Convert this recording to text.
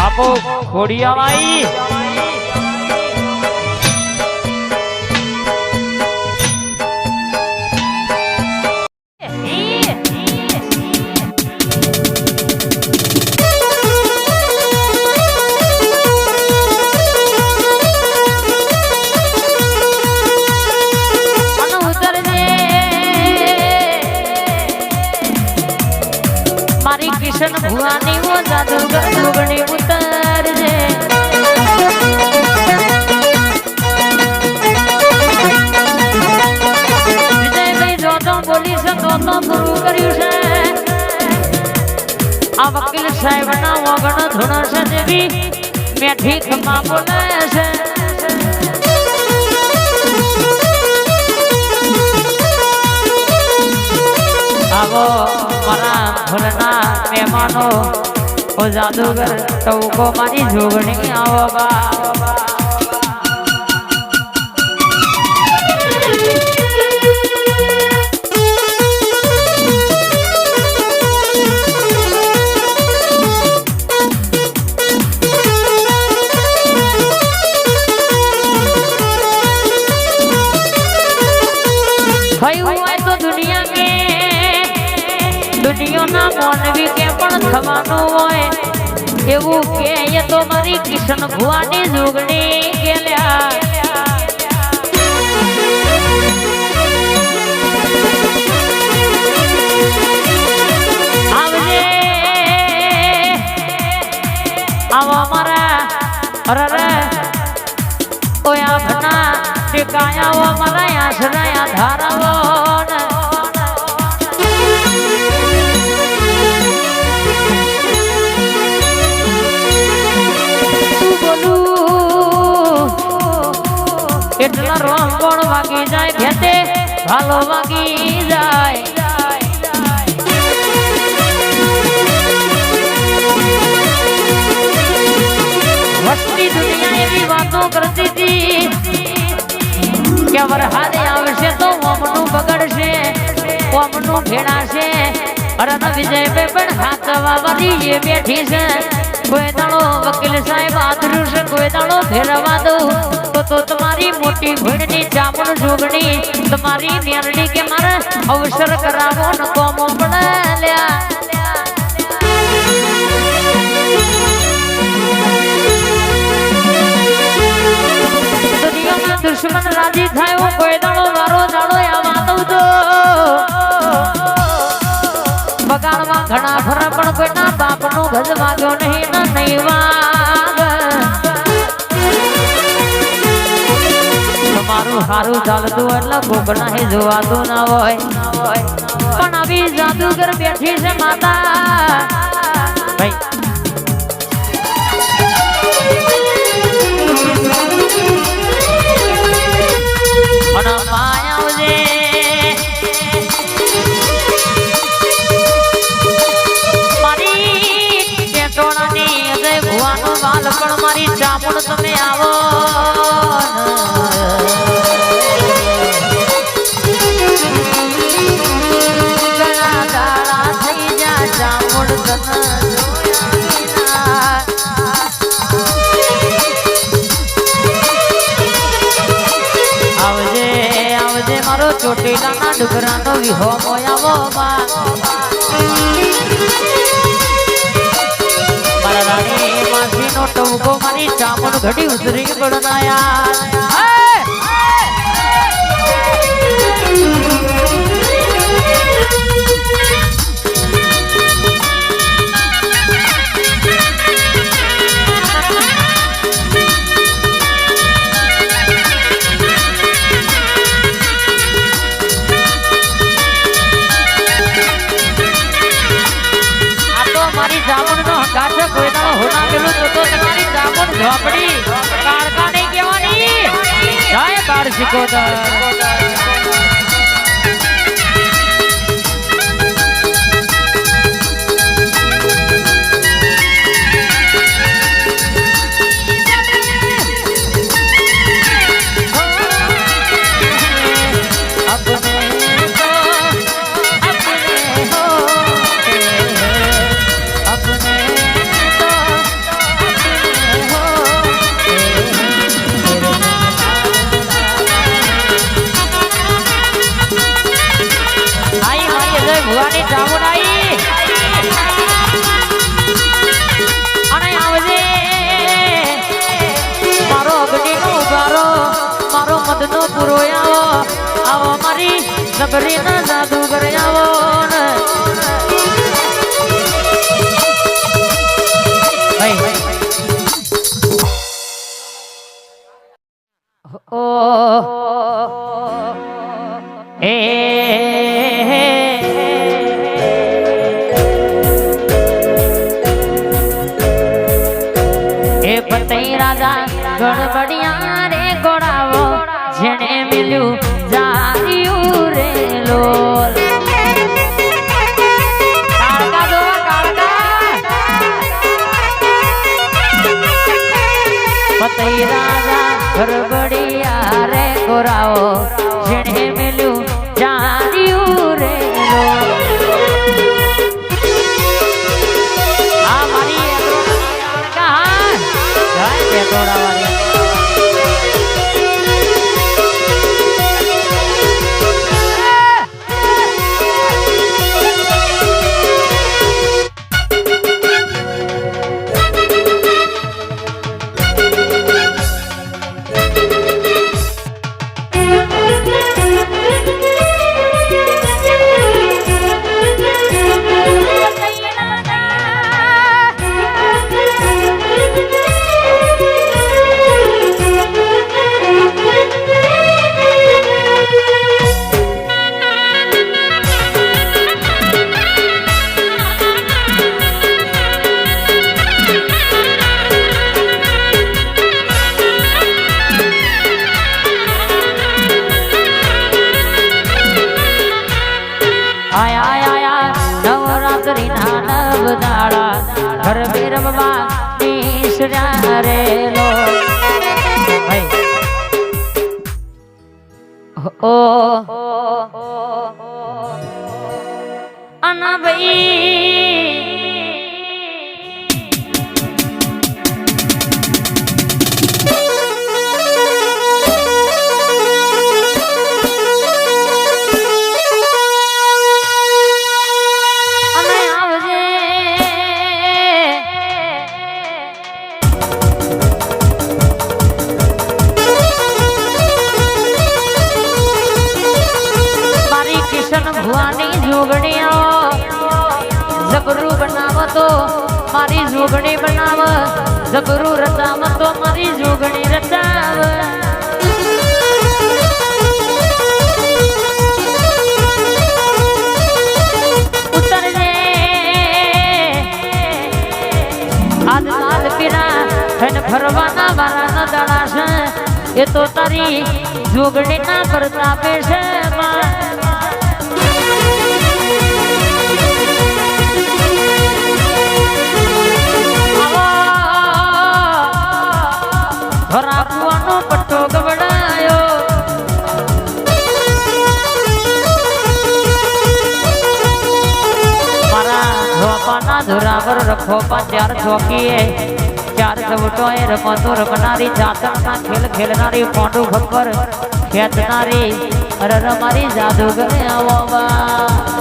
આપો ખોડિયાવાઈ મારી કિશન ભુવાની વો જાદુગર જોગણી ઉતરજે વિજયભાઈ જો તો બોલી છે તો પૂરું કર્યું છે આ વકીલ સાહેબ ના વગણ ધૂણ છે જેવી મેઠી ખમા બોલે છે આવો મારા ભોળના મહેમાનો ઓ જાદુગર ટવકો મારી જોગણી આવો બા દુનિયાના મોનવી કે પણ થવાનું હોય એવું કે એ તો મારી કિશન ભુવાની જોગણી ગેલ્યા આવજે આવો મારા અરે ઓયા ભના ટેકાયા મારા આશરાયા ધારાવો એટલા રોંગોણ વાગી જાય ભેતે ભાલો વાગી જાય વસ્તી દુનિયા એવી વાતો કરતી હતી કે વરહાદે આવશે તો ઓમનું બગડશે ઓમનું ભેડાશે અરે વિજયભાઈ પણ હાથ વાવરી એ બેઠી છે કોઈ દાડો વકીલ સાહેબ આદરું છે કોઈ દાડો ફેરવા દઉં તો તમારી મોટી ભીડની ચામડ જોગણી તમારી મેરડી કે મારે અવસર કરાવો ન કોમો પડ્યા દુનિયામાં દુશ્મન રાજી થાય કોઈ દાડો મારો દાડો આવા દઉં તો બગાડવા ઘણા ફરા પણ કોઈના બાપનો ગજ વાગ્યો નહીં ના નહીં વાગ તમારું સારું ચાલતું એટલે ગોગના હે જોવાતું ના હોય પણ આવી જાદુગર બેઠી છે માતા ભાઈ અને માયા આવજે ભુવાનો વાલ પણ મારી ચામડ તમે આવો ઘણા દાડા થઈ જા ચામડ આવજે આવજે મારો ચોટીલાના ડુગરાનો વિહો મોયાવો બા રાણી માસી નો ટવકો મારી ચામડ ઘડી ઉતરી પડનાયા કોઈ દાડો હોના પેલું તો તમારી ચામડ ઝોપડી કાળકા નહીં કહેવાની જય બાર શીખોદર પૂરો આવો આવો મારી સબરીના જાદુગર આવો ને ઓ એ પતઈ રાજા ગણબડિયા રે ગોળાવો જેણે મિલ્યું જાર્યું રે લોલ કાળકા દો કાળકા પતઈ રાજા ગણબડિયા રે ગોળાવો જેણે મિલ્યું જાર્યું રે લોલ આ મારી કાળકા જય તોડાવાળી ઘર બેરમવા નીસરા રે લો ઓ અના ભાઈ ભુવાની જોગણીઓ જબરું બનાવ તો મારી જોગણી બનાવ જબરું રચાવ તો મારી જોગણી રચાવ ઉતરજે આજ લાલ પીરા થઈને ફરવાના વાળાના દાડા છે એ તો તારી જોગણીના પ્રતાપે છે રાખવાનો પટ્ટો ગવડાયો મારા ધોપાના ધુરાવર રખો ચાર ચોકીએ ચાર ચવટોએ રમતો રમનારી જાતકના ખેલ ખેલનારી પોંડુ ભગવર ખેંચનારી અરે મારી જાદુગર આવો બા